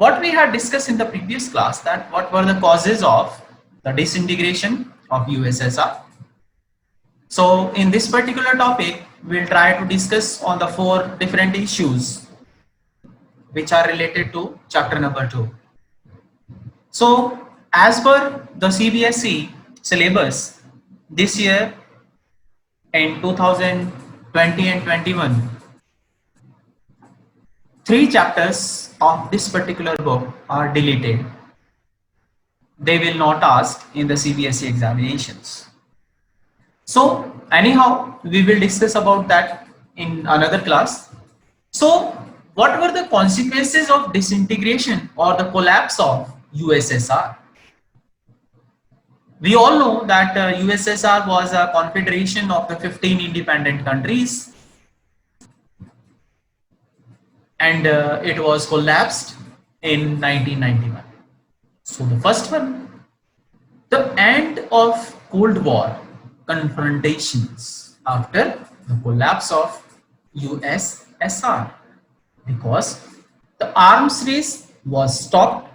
what we had discussed in the previous class, that what were the causes of the disintegration of USSR. So in this particular topic, we'll try to discuss on the 4 different issues which are related to chapter number 2. So as per the CBSE syllabus, this year in 2020 and 21, 3 chapters of this particular book are deleted. They will not ask in the CBSE examinations. So anyhow, we will discuss about that in another class. So what were the consequences of disintegration or the collapse of USSR? We all know that USSR was a confederation of the 15 independent countries, and it was collapsed in 1991. So the first one, the end of Cold War confrontations after the collapse of USSR, because the arms race was stopped,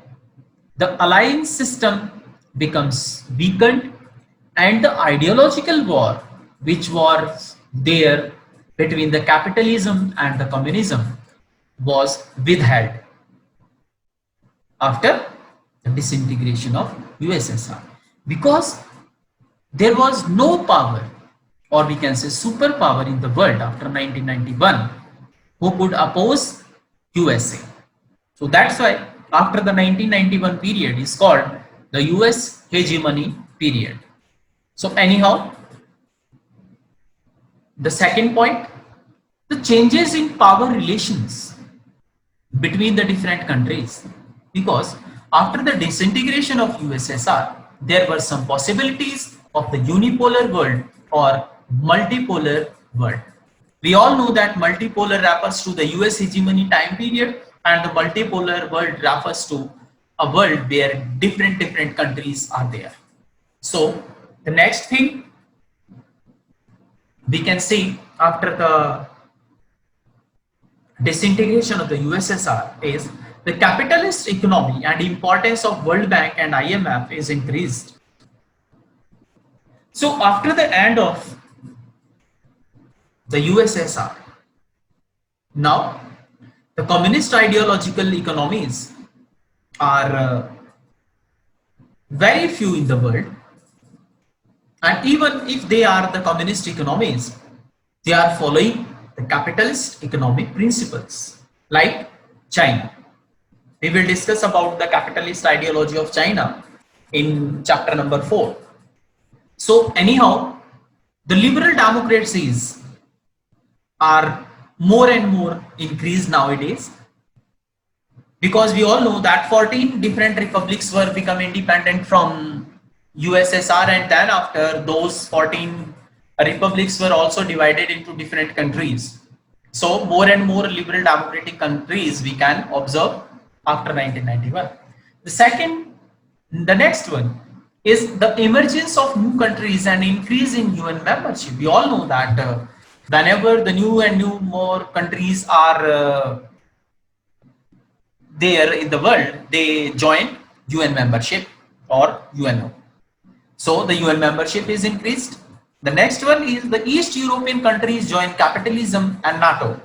the alliance system becomes weakened, and the ideological war which was there between the capitalism and the communism was withheld after the disintegration of USSR, because there was no power, or we can say superpower, in the world after 1991 who could oppose USA. So that's why after the 1991 period is called the US hegemony period. So anyhow, the second point, the changes in power relations between the different countries, because after the disintegration of USSR, there were some possibilities of the unipolar world or multipolar world. We all know that multipolar refers to the US hegemony time period, and the multipolar world refers to a world where different countries are there. So the next thing we can see after the disintegration of the USSR is the capitalist economy and importance of World Bank and IMF is increased. So after the end of the USSR, now the communist ideological economies are very few in the world, and even if they are the communist economies, they are following the capitalist economic principles, like China. We will discuss about the capitalist ideology of China in chapter number 4. So anyhow, the liberal democracies are more and more increased nowadays, because we all know that 14 different republics were become independent from USSR, and then after those 14 republics were also divided into different countries. So more and more liberal democratic countries we can observe after 1991. The next one is the emergence of new countries and increase in UN membership. We all know that whenever the new more countries are there in the world, they join UN membership or UNO. So the UN membership is increased. The next one is the East European countries join capitalism and NATO.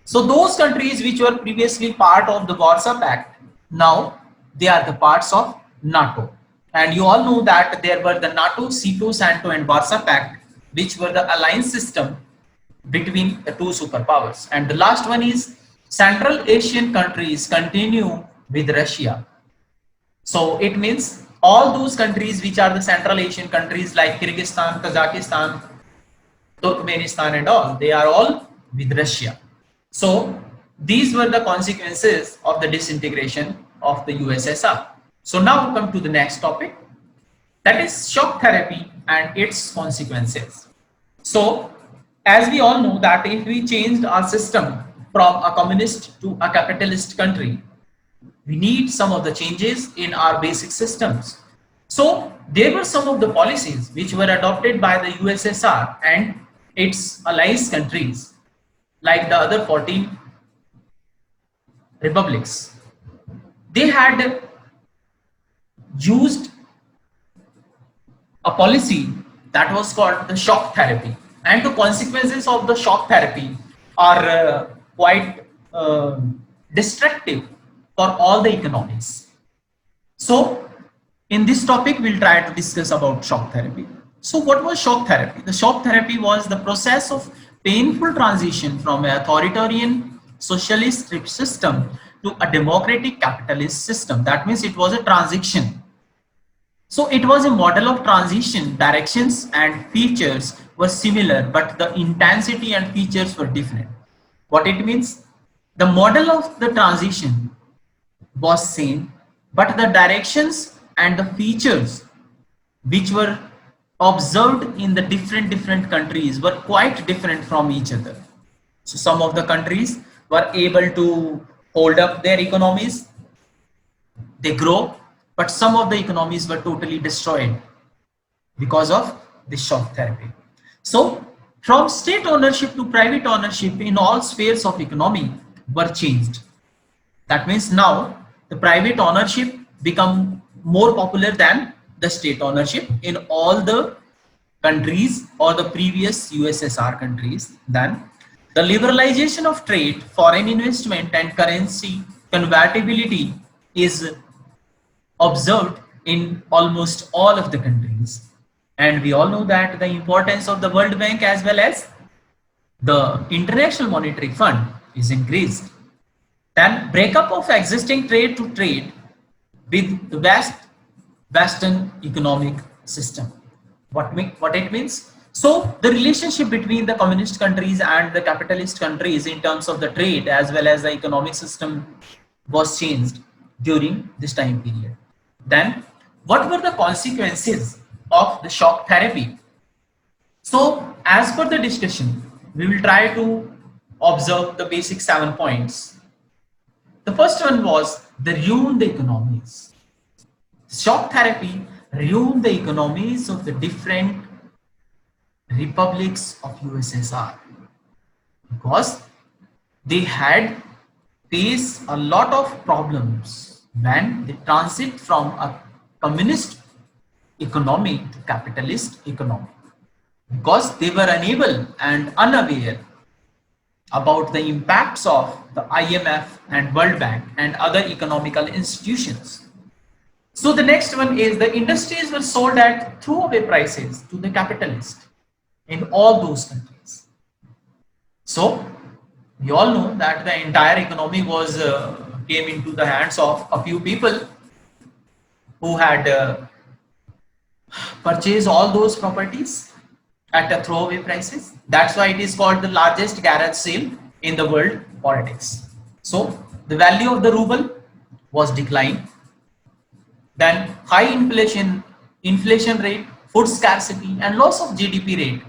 So those countries which were previously part of the Warsaw Pact, now they are the parts of NATO. And you all know that there were the NATO, SEATO, SANTO and Warsaw Pact, which were the alliance system between the two superpowers. And the last one is Central Asian countries continue with Russia. So it means all those countries which are the Central Asian countries like Kyrgyzstan, Kazakhstan, Turkmenistan and all, they are all with Russia. So these were the consequences of the disintegration of the USSR. So now come to the next topic, that is shock therapy and its consequences. So as we all know that if we changed our system from a communist to a capitalist country, we need some of the changes in our basic systems. So there were some of the policies which were adopted by the USSR and its allies countries, like the other 14 republics. they had used a policy that was called the shock therapy, and the consequences of the shock therapy are quite destructive for all the economies. So in this topic we'll try to discuss about shock therapy. So what was shock therapy? The shock therapy was the process of painful transition from an authoritarian socialist system to a democratic capitalist system. That means it was a transition. So it was a model of transition. Directions and features were similar, but the intensity and features were different. What it means? The model of the transition was same, but the directions and the features which were observed in the different countries were quite different from each other. So some of the countries were able to hold up their economies, they grow, but some of the economies were totally destroyed because of this shock therapy. So from state ownership to private ownership in all spheres of economy were changed. That means now the private ownership become more popular than the state ownership in all the countries or the previous USSR countries. Then the liberalization of trade, foreign investment and currency convertibility is observed in almost all of the countries. And we all know that the importance of the World Bank as well as the International Monetary Fund is increased. Then breakup of existing trade to trade with the Western economic system. What it means? So the relationship between the communist countries and the capitalist countries in terms of the trade as well as the economic system was changed during this time period. Then what were the consequences of the shock therapy? So as per the discussion, we will try to observe the basic 7 points. The first one was the ruin the economies. Shock therapy ruined the economies of the different republics of USSR because they had faced a lot of problems when they transit from a communist economy to capitalist economy because they were unable and unaware about the impacts of the IMF and World Bank and other economical institutions. So the next one is the industries were sold at throwaway prices to the capitalists in all those countries. So we all know that the entire economy was came into the hands of a few people who had purchased all those properties at a throwaway prices. That's why it is called the largest garage sale in the world politics. So the value of the ruble was declined. Then high inflation rate, food scarcity and loss of GDP rate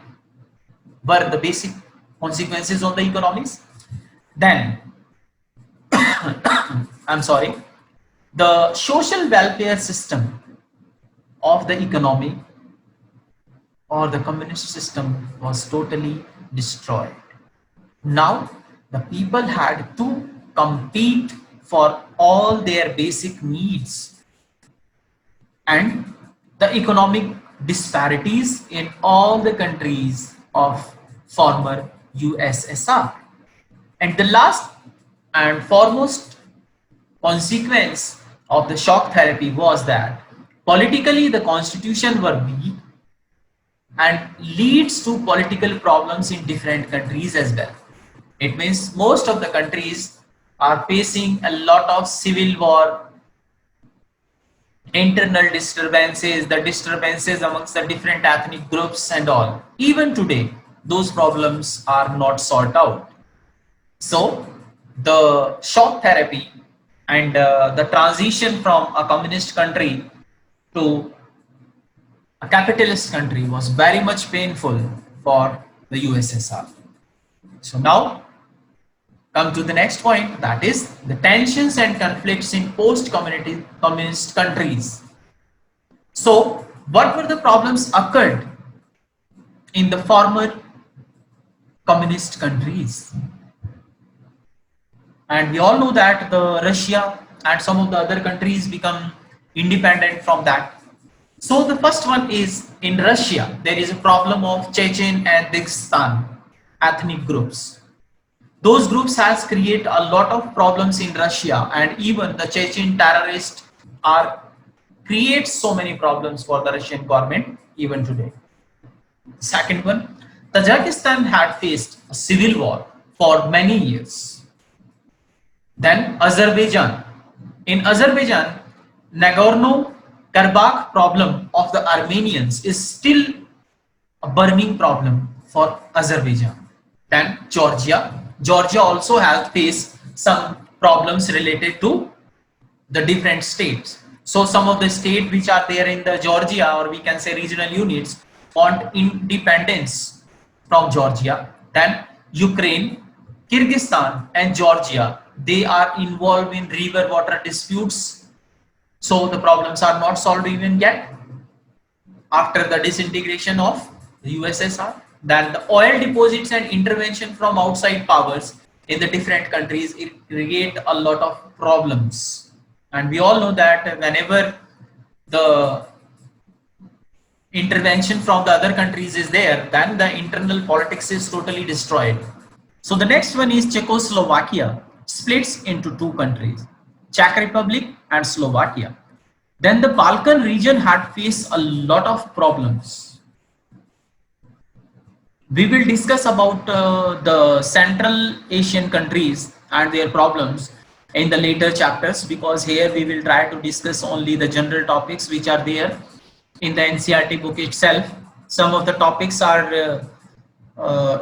were the basic consequences of the economies. Then I'm sorry, the social welfare system of the economy or the communist system was totally destroyed. Now the people had to compete for all their basic needs, and the economic disparities in all the countries of former USSR. And the last and foremost consequence of the shock therapy was that politically the constitution were weak and leads to political problems in different countries as well. It means most of the countries are facing a lot of civil war, internal disturbances, the disturbances amongst the different ethnic groups and all. Even today, those problems are not sorted out. So the shock therapy and the transition from a communist country to a capitalist country was very much painful for the USSR. So now come to the next point, that is the tensions and conflicts in post-communist countries. So what were the problems occurred in the former communist countries? And we all know that the Russia and some of the other countries become independent from that. So the first one is in Russia, there is a problem of Chechen and Dagestan ethnic groups. Those groups has created a lot of problems in Russia, and even the Chechen terrorists are create so many problems for the Russian government even today. Second one, Tajikistan had faced a civil war for many years. Then Azerbaijan. In Azerbaijan, Nagorno-Karabakh problem of the Armenians is still a burning problem for Azerbaijan. Then Georgia. Georgia also has faced some problems related to the different states. So some of the states which are there in the Georgia, or we can say regional units, want independence from Georgia. Then Ukraine, Kyrgyzstan and Georgia, they are involved in river water disputes. So the problems are not solved even yet after the disintegration of the USSR. Then the oil deposits and intervention from outside powers in the different countries, it create a lot of problems. And we all know that whenever the intervention from the other countries is there, then the internal politics is totally destroyed. So the next one is Czechoslovakia splits into two countries, Czech Republic and Slovakia. Then the Balkan region had faced a lot of problems. We will discuss about the Central Asian countries and their problems in the later chapters, because here we will try to discuss only the general topics which are there in the NCERT book itself. Some of the topics are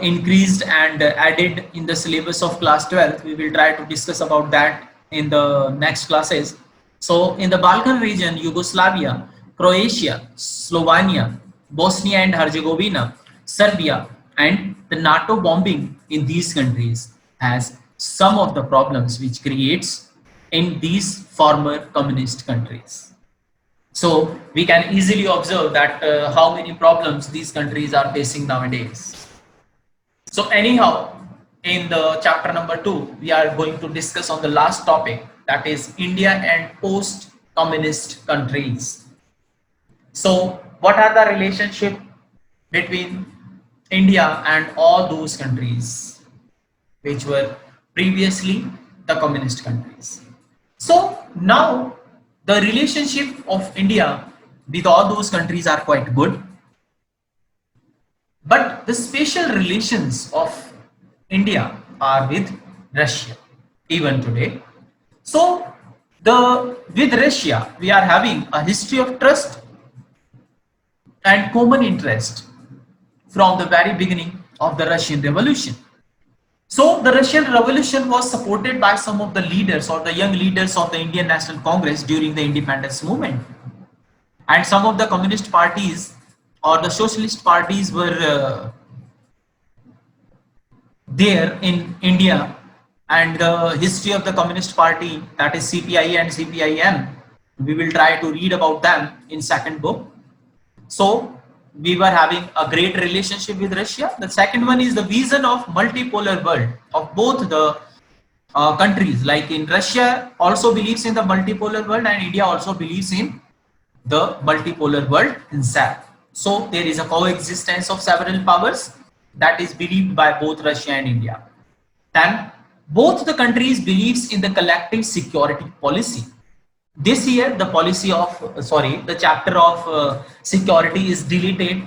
increased and added in the syllabus of class 12. We will try to discuss about that in the next classes. So in the Balkan region, Yugoslavia, Croatia, Slovenia, Bosnia and Herzegovina, Serbia, and the NATO bombing in these countries has some of the problems which creates in these former communist countries. So we can easily observe that how many problems these countries are facing nowadays. So anyhow, in the chapter number 2, we are going to discuss on the last topic, that is India and post-communist countries. So what are the relationship between India and all those countries which were previously the communist countries? So now the relationship of India with all those countries are quite good, but the special relations of India are with Russia even today. So with Russia we are having a history of trust and common interest from the very beginning of the Russian Revolution. So the Russian Revolution was supported by some of the leaders or the young leaders of the Indian National Congress during the independence movement. And some of the communist parties or the socialist parties were there in India, and the history of the Communist Party, that is CPI and CPIM, we will try to read about them in second book. So we were having a great relationship with Russia. The second one is the vision of multipolar world of both the countries. Like in Russia also believes in the multipolar world, and India also believes in the multipolar world itself. So there is a coexistence of several powers that is believed by both Russia and India. Then both the countries believes in the collective security policy. This year the policy of the chapter of security is deleted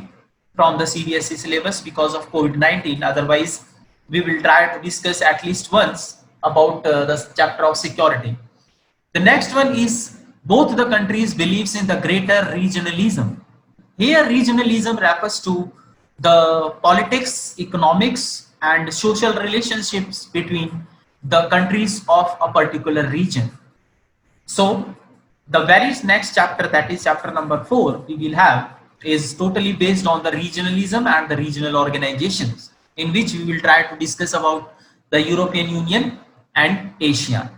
from the CBSE syllabus because of COVID-19. Otherwise we will try to discuss at least once about the chapter of security. The next one is both the countries believes in the greater regionalism. Here regionalism refers to the politics, economics and social relationships between the countries of a particular region. So the very next chapter, that is chapter number 4, we will have is totally based on the regionalism and the regional organizations, in which we will try to discuss about the European Union and Asia.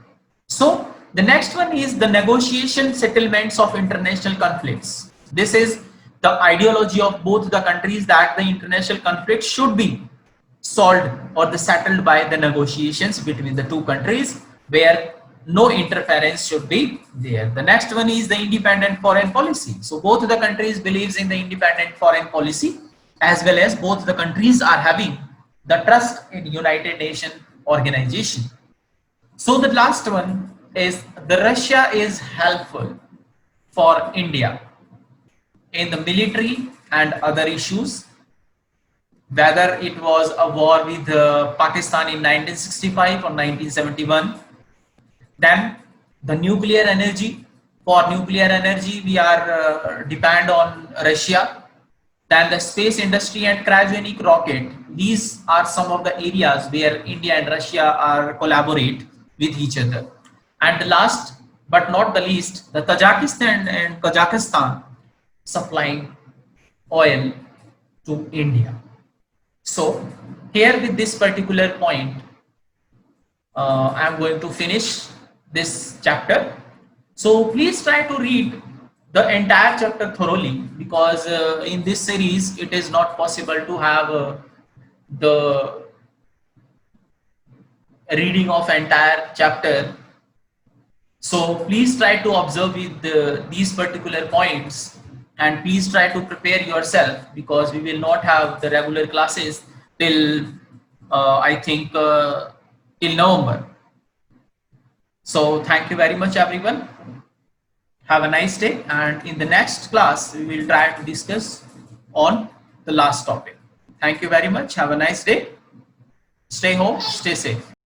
So the next one is the negotiation settlements of international conflicts. This is the ideology of both the countries, that the international conflict should be solved or the settled by the negotiations between the two countries, where no interference should be there. The next one is the independent foreign policy. So both the countries believes in the independent foreign policy, as well as both the countries are having the trust in United Nations organization. So the last one is the Russia is helpful for India in the military and other issues, whether it was a war with Pakistan in 1965 or 1971. Then the nuclear energy. For nuclear energy, we are depend on Russia. Then the space industry and cryogenic rocket. These are some of the areas where India and Russia are collaborate with each other. And the last but not the least, the Tajikistan and Kazakhstan supplying oil to India. So here with this particular point, I'm going to finish this chapter. So please try to read the entire chapter thoroughly, because in this series it is not possible to have the reading of entire chapter. So please try to observe with these particular points, and please try to prepare yourself, because we will not have the regular classes till I think till November. So thank you very much everyone. Have a nice day, and in the next class we will try to discuss on the last topic. Thank you very much. Have a nice day. Stay home, stay safe.